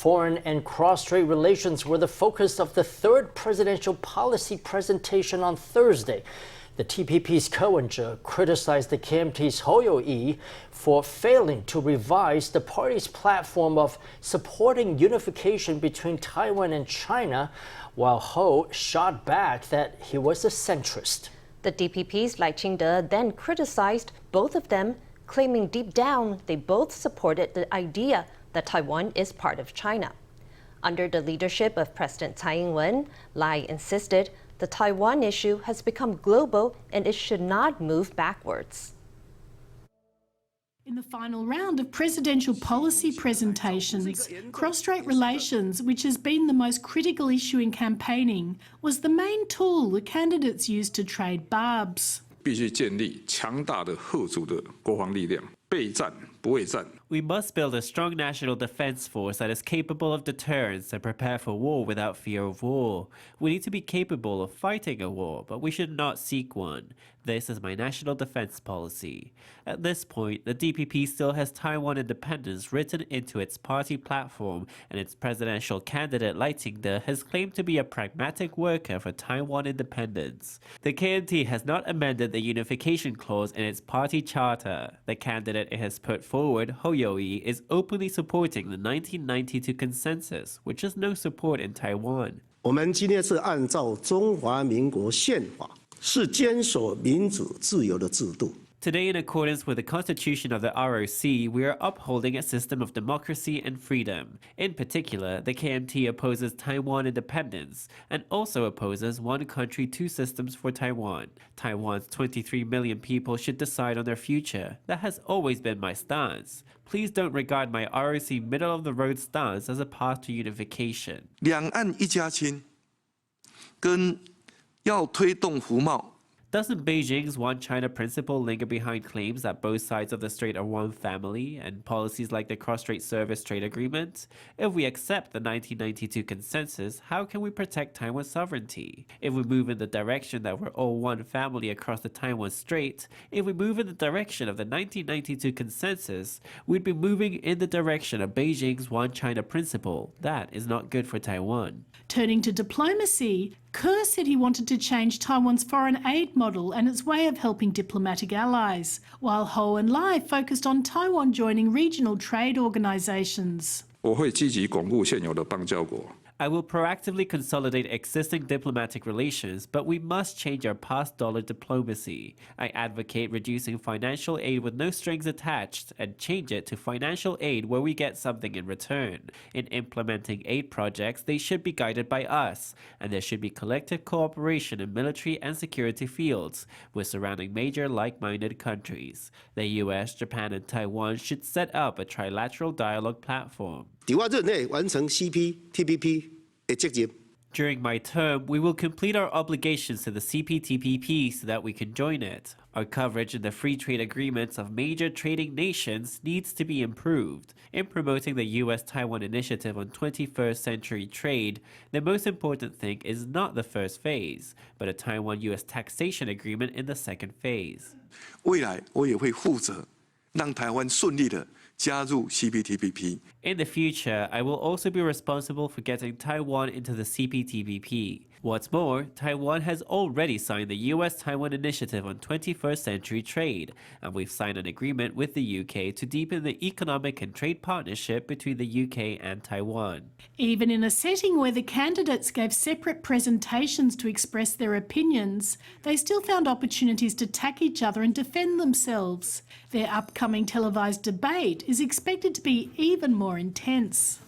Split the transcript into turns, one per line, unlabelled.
Foreign and cross-strait relations were the focus of the third presidential policy presentation on Thursday. The TPP's Wen-je criticized the KMT's Hou Yu-ih for failing to revise the party's platform of supporting unification between Taiwan and China, while Hou shot back that he was a centrist.
The DPP's Lai Ching-te then criticized both of them, claiming deep down they both supported the idea that Taiwan is part of China. Under the leadership of President Tsai Ing-wen, Lai insisted the Taiwan issue has become global and it should not move backwards.
In the final round of presidential policy presentations, cross-strait relations, which has been the most critical issue in campaigning, was the main tool the candidates used to trade barbs.
必须建立强大的后主的国防力量，备战不畏战。
We must build a strong national defense force that is capable of deterrence and prepare for war without fear of war. We need to be capable of fighting a war, but we should not seek one. This is my national defense policy. At this point, the DPP still has Taiwan independence written into its party platform, and its presidential candidate Lai Ching-te has claimed to be a pragmatic worker for Taiwan independence. The KMT has not amended the unification clause in its party charter. The candidate it has put forward, Hou Yu-ih, is openly supporting the 1992 consensus, which has no support in Taiwan.
我们今天是按照中华民国宪法，是坚守民主自由的制度。
Today, in accordance with the Constitution of the ROC, we are upholding a system of democracy and freedom. In particular, the KMT opposes Taiwan independence and also opposes one country, two systems for Taiwan. Taiwan's 23 million people should decide on their future. That has always been my stance. Please don't regard my ROC middle-of-the-road stance as a path to unification.
两岸一家亲，跟要推动服贸。
Doesn't Beijing's One China principle linger behind claims that both sides of the strait are one family and policies like the cross-strait service trade agreement? If we accept the 1992 consensus, how can we protect Taiwan's sovereignty? If we move in the direction that we're all one family across the Taiwan Strait, if we move in the direction of the 1992 consensus, we'd be moving in the direction of Beijing's One China principle. That is not good for Taiwan.
Turning to diplomacy, Kerr said he wanted to change Taiwan's foreign aid model and its way of helping diplomatic allies, while Hou and Lai focused on Taiwan joining regional trade organizations.
我会积极巩固现有的邦交国。
I will proactively consolidate existing diplomatic relations, but we must change our past dollar diplomacy. I advocate reducing financial aid with no strings attached and change it to financial aid where we get something in return. In implementing aid projects, they should be guided by us, and there should be collective cooperation in military and security fields with surrounding major like-minded countries. The US, Japan, and Taiwan should set up a trilateral dialogue platform.
伫我任内完成 CPTPP 的责任。
During my term, we will complete our obligations to the CPTPP so that we can join it. Our coverage in the free trade agreements of major trading nations needs to be improved. In promoting the U.S.-Taiwan Initiative on 21st Century Trade, the most important thing is not the first phase, but a Taiwan-U.S. taxation agreement in the second phase.
未来我也会负责，让台湾顺利的加入 CPTPP.
In the future, I will also be responsible for getting Taiwan into the CPTPP. What's more, Taiwan has already signed the U.S.-Taiwan Initiative on 21st Century Trade, and we've signed an agreement with the UK to deepen the economic and trade partnership between the UK and Taiwan.
Even in a setting where the candidates gave separate presentations to express their opinions, they still found opportunities to attack each other and defend themselves. Their upcoming televised debate is expected to be even more intense.